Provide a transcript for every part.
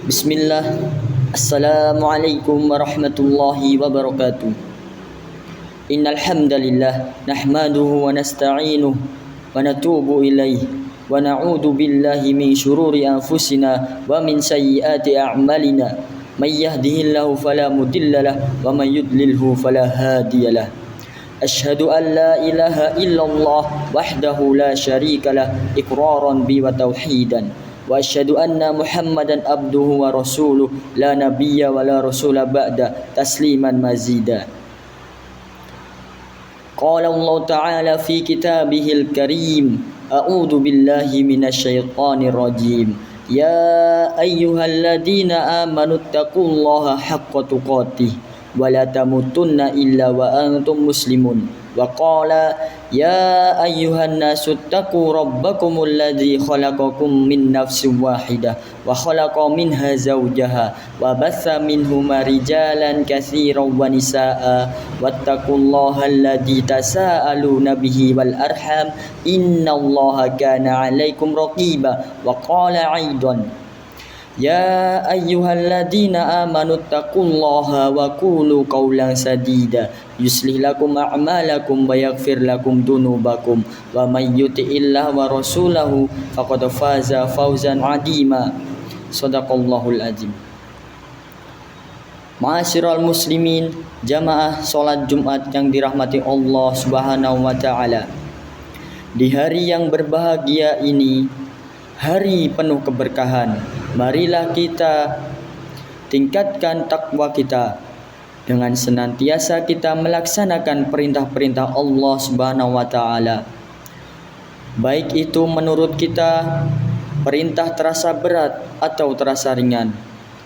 Bismillah. Assalamualaikum warahmatullahi wabarakatuh. Innal hamdalillah nahmaduhu wa nasta'inuhu wa natubu ilaihi wa na'udzu billahi min syururi anfusina wa min sayyiati a'malina. May yahdihillahu fala mudilla lahu wa may yudlilhu fala hadiyalah. Asyhadu an la ilaha illallah wahdahu la syarika lah iqraran bi wa tauhidan. Wa asyhadu anna Muhammadan abduhu wa rasuluh la nabiyya wa la rasula ba'da tasliman mazida. Qala Allah Ta'ala fi kitabihil karim. A'udzu billahi minasyaitonir rajim. Ya ayyuhalladzina amanu taqullaha haqqa tuqatih wa la tamutunna illa wa antum muslimun. Wa qala ya ayyuhan nasu taqu rabbakumul ladzi khalaqakum min nafsin wahidah wa khalaqa minha zawjaha wa batha minhuma rijalan katsiran wa nisaa wattaqullaha alladzi tasaaluna bihi wal arham innallaha kana 'alaikum raqiba. Wa qala aidan ya ayyuhalladzina amanu taqullaha wa qulu qawlan sadida yuslih lakum a'malakum wa yaghfir lakum dunubakum wa may yuti'illah wa rasulahu faqad faza fawzan 'azima. Shadaqallahul azim. Ma'asyiral muslimin, jamaah salat Jumat yang dirahmati Allah Subhanahu wa taala. Di hari yang berbahagia ini, hari penuh keberkahan, marilah kita tingkatkan takwa kita dengan senantiasa kita melaksanakan perintah-perintah Allah Subhanahu wa taala. Baik itu menurut kita perintah terasa berat atau terasa ringan,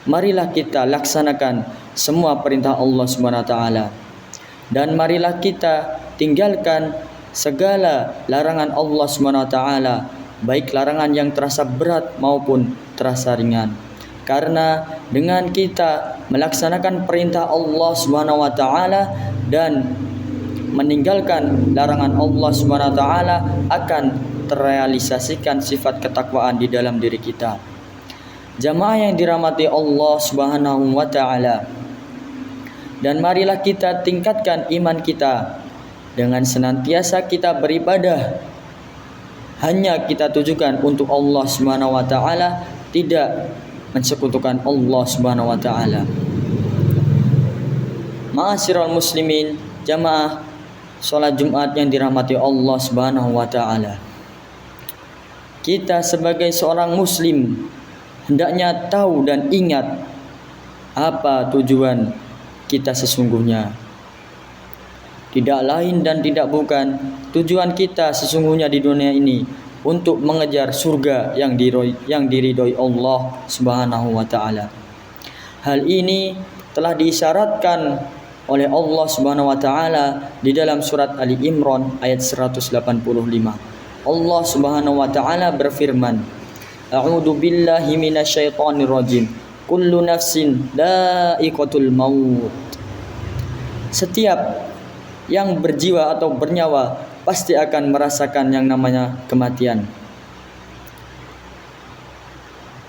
marilah kita laksanakan semua perintah Allah Subhanahu wa taala. Dan marilah kita tinggalkan segala larangan Allah Subhanahu wa taala, baik larangan yang terasa berat maupun terasa ringan. Karena dengan kita melaksanakan perintah Allah Subhanahu wa taala dan meninggalkan larangan Allah Subhanahu wa taala, akan terrealisasikan sifat ketakwaan di dalam diri kita. Jamaah yang dirahmati Allah Subhanahu wa taala, dan marilah kita tingkatkan iman kita dengan senantiasa kita beribadah hanya kita tujukan untuk Allah Subhanahu wa taala, tidak mensekutukan Allah Subhanahu wa taala. Ma'asyiral muslimin, jamaah salat Jumat yang dirahmati Allah Subhanahu wa taala. Kita sebagai seorang muslim hendaknya tahu dan ingat apa tujuan kita sesungguhnya. Tidak lain dan tidak bukan, tujuan kita sesungguhnya di dunia ini untuk mengejar surga yang diridhoi Allah Subhanahu wa taala. Hal ini telah diisyaratkan oleh Allah Subhanahu wa taala di dalam surat Ali Imran ayat 185. Allah Subhanahu wa taala berfirman, A'udzu billahi minasyaitonir rajim. Kullu nafsin dha'iqatul maut. Setiap yang berjiwa atau bernyawa pasti akan merasakan yang namanya kematian.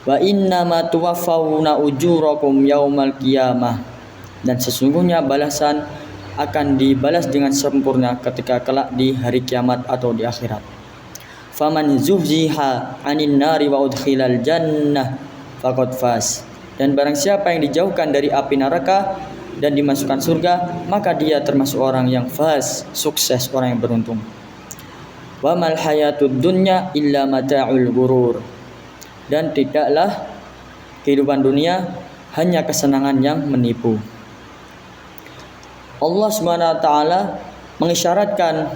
Wa innama tuwaffawna ujurakum yaumal qiyamah. Dan sesungguhnya balasan akan dibalas dengan sempurna ketika kelak di hari kiamat atau di akhirat. Faman zuhziha 'anil nari wa udkhilal jannah faqad faz. Dan barang siapa yang dijauhkan dari api neraka dan dimasukkan surga, maka dia termasuk orang yang faz, sukses, orang yang beruntung. Wa mal hayatud dunya illa mata'ul ghurur. Dan tidaklah kehidupan dunia hanya kesenangan yang menipu. Allah Subhanahu wa taala mengisyaratkan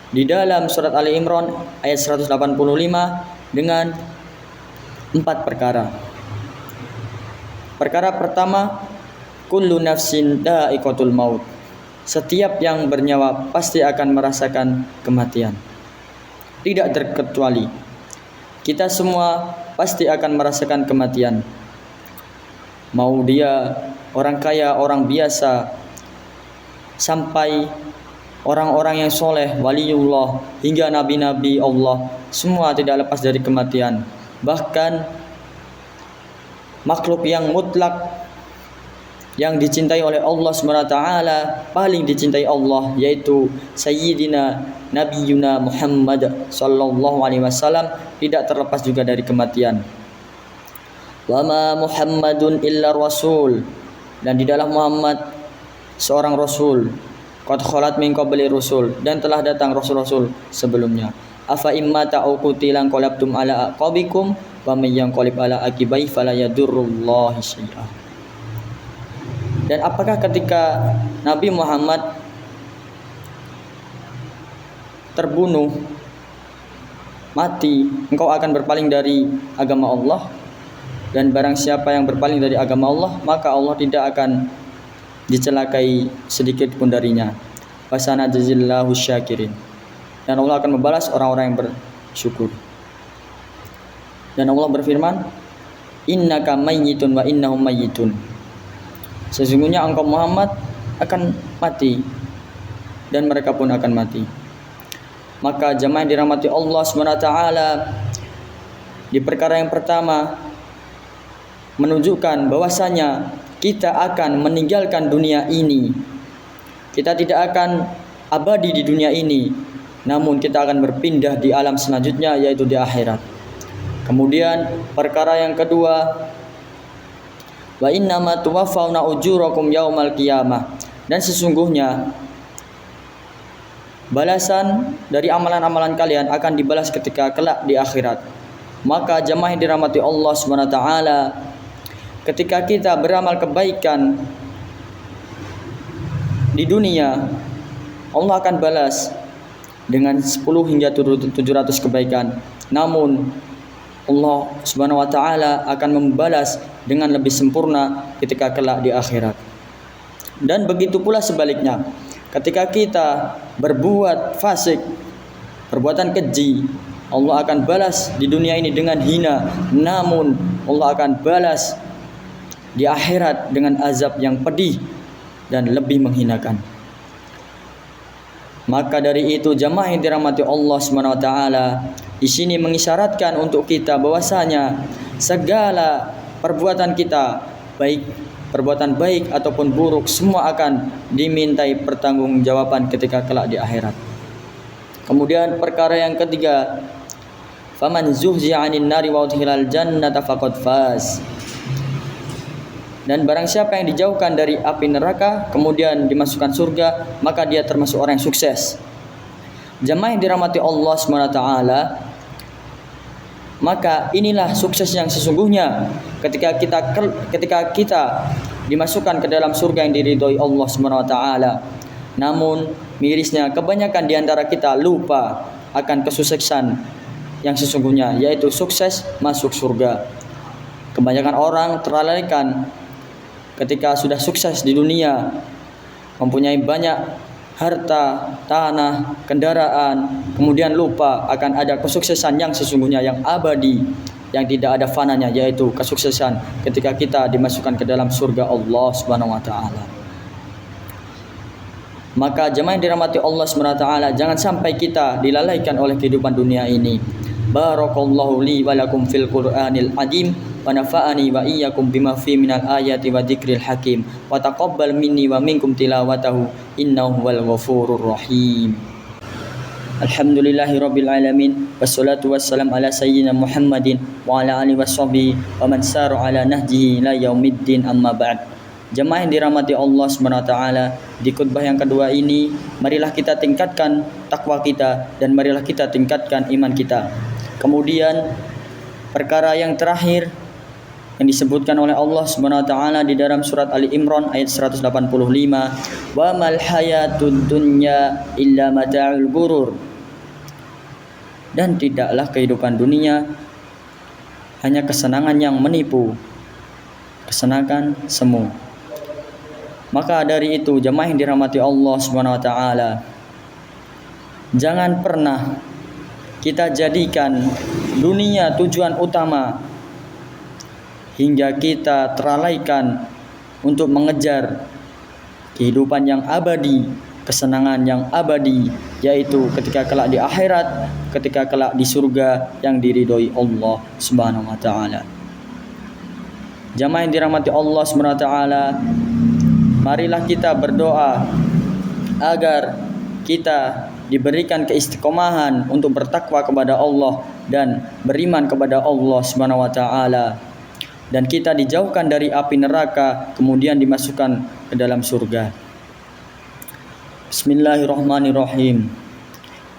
di dalam surat Ali Imran ayat 185 dengan 4 perkara. Perkara pertama, kullu nafsin dha'iqatul maut. Setiap yang bernyawa pasti akan merasakan kematian. Tidak terkecuali. Kita semua pasti akan merasakan kematian. Mau dia orang kaya, orang biasa, sampai orang-orang yang soleh, waliullah, hingga nabi-nabi Allah, semua tidak lepas dari kematian. Bahkan makhluk yang mutlak yang dicintai oleh Allah SWT, paling dicintai Allah, yaitu Sayyidina Nabiyuna Muhammad sallallahu alaihi wasallam, tidak terlepas juga dari kematian. Wa ma Muhammadun illa rasul, dan di dalam Muhammad seorang rasul. Qad khalat min qabli rusul, dan telah datang rasul-rasul sebelumnya. Afa imma ta'uqutilan qalabtum ala aqabikum wa may yanqalib ala aqibai fala yadurrullahi syai'a. Dan apakah ketika Nabi Muhammad terbunuh, mati, engkau akan berpaling dari agama Allah? Dan barang siapa yang berpaling dari agama Allah, maka Allah tidak akan dicelakai sedikit pun darinya. Wasanajzillahu syakirin. Dan Allah akan membalas orang-orang yang bersyukur. Dan Allah berfirman, innaka mayyitun wa innahum mayyitun. Sesungguhnya engkau Muhammad akan mati dan mereka pun akan mati. Maka jemaah yang dirahmati Allah SWT, di perkara yang pertama menunjukkan bahwasanya kita akan meninggalkan dunia ini. Kita tidak akan abadi di dunia ini, namun kita akan berpindah di alam selanjutnya, yaitu di akhirat. Kemudian perkara yang kedua, wa innama tuwaffawna ujurakum yaumal qiyamah, dan sesungguhnya balasan dari amalan-amalan kalian akan dibalas ketika kelak di akhirat. Maka jemaah yang dirahmati Allah SWT, ketika kita beramal kebaikan di dunia, Allah akan balas dengan 10 hingga 700 kebaikan. Namun Allah Subhanahu wa taala akan membalas dengan lebih sempurna ketika kelak di akhirat. Dan begitu pula sebaliknya, ketika kita berbuat fasik, perbuatan keji, Allah akan balas di dunia ini dengan hina, namun Allah akan balas di akhirat dengan azab yang pedih dan lebih menghinakan. Maka dari itu jamaah yang dirahmati Allah Subhanahu wa taala, di sini mengisyaratkan untuk kita bahwasanya segala perbuatan kita, baik perbuatan baik ataupun buruk, semua akan dimintai pertanggungjawaban ketika kelak di akhirat. Kemudian perkara yang ketiga, faman zuhzi'a 'anil nari wa udkhilal jannata faqad faz. Dan barang siapa yang dijauhkan dari api neraka kemudian dimasukkan surga, maka dia termasuk orang yang sukses. Jemaah yang dirahmati Allah SWT, maka inilah sukses yang sesungguhnya ketika kita dimasukkan ke dalam surga yang diridhoi Allah SWT. Namun mirisnya kebanyakan di antara kita lupa akan kesuksesan yang sesungguhnya, yaitu sukses masuk surga. Kebanyakan orang terlalaikan ketika sudah sukses di dunia, mempunyai banyak harta, tanah, kendaraan, kemudian lupa akan ada kesuksesan yang sesungguhnya, yang abadi, yang tidak ada fananya, yaitu kesuksesan ketika kita dimasukkan ke dalam surga Allah Subhanahu wa taala. Maka jemaah yang dirahmati Allah Subhanahu wa taala, jangan sampai kita dilalaikan oleh kehidupan dunia ini. Barakallahu li wa lakum fil Qur'anil azim wa nafa'ani wa iyyakum bima fi minal ayati wa dzikril hakim wa taqabbal minni wa minkum tilawatahu innahu huwal ghafurur rahim. Alhamdulillahirabbil alamin wassalatu wassalam ala sayyidina Muhammadin wa ala alihi washabihi wa man sara ala nahjihi ila yaumiddin, amma ba'd. Jemaah yang dirahmati Allah SWT, di khutbah yang kedua ini marilah kita tingkatkan takwa kita dan marilah kita tingkatkan iman kita. Kemudian perkara yang terakhir yang disebutkan oleh Allah SWT di dalam surat Ali Imran ayat 185, wa mal hayatud dunya illa mata'ul ghurur. Dan tidaklah kehidupan dunia hanya kesenangan yang menipu, kesenangan semu. Maka dari itu jemaah yang dirahmati Allah SWT, jangan pernah kita jadikan dunia tujuan utama hingga kita terlalaikan untuk mengejar kehidupan yang abadi, kesenangan yang abadi, yaitu ketika kelak di akhirat, ketika kelak di surga yang diridhoi Allah Subhanahu wa taala. Jamaah yang dirahmati Allah Subhanahu wa taala, marilah kita berdoa agar kita diberikan keistiqomahan untuk bertakwa kepada Allah dan beriman kepada Allah Subhanahu wa taala, dan kita dijauhkan dari api neraka kemudian dimasukkan ke dalam surga. Bismillahirrahmanirrahim.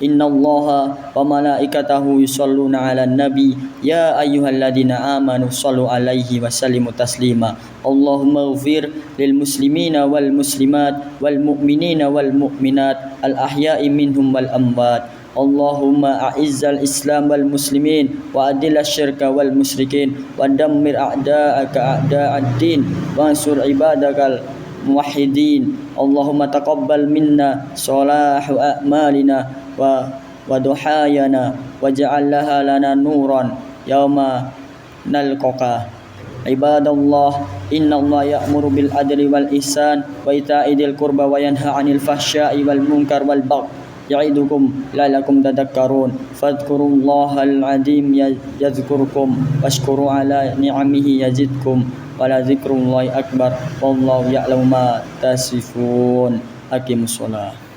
Innallaha wa malaikatahu yusholluna 'alan nabi ya ayyuhalladzina amanu shallu 'alaihi wa sallimu taslima. Allahumma ighfir lil muslimina wal muslimat wal mu'minina wal mu'minat al ahya'i minhum wal amwat. Allahumma a'izzal islam wal muslimin wa adil asyirka wal musyrikin wa dammir a'da'aka a'da'ad-din wa ansur ibadakal muwahhidin. Allahumma taqabbal minna salahu a'malina wa duhayana waj'al laha lana nuran yauma nalqaka. Ibadallah, innallaha ya'muru bil adli wal ihsan wa ita'i dzil qurba wa yanha 'anil fahsya'i wal munkar wal baghi ya'idukum la'allakum tadhakkarun. Fadhkurullahal 'azim yadhkurkum washkuru 'ala ni'amihi yazidkum wa la dzikrullahi akbar wallahu ya'lamu ma tasifun. Aqimussalah.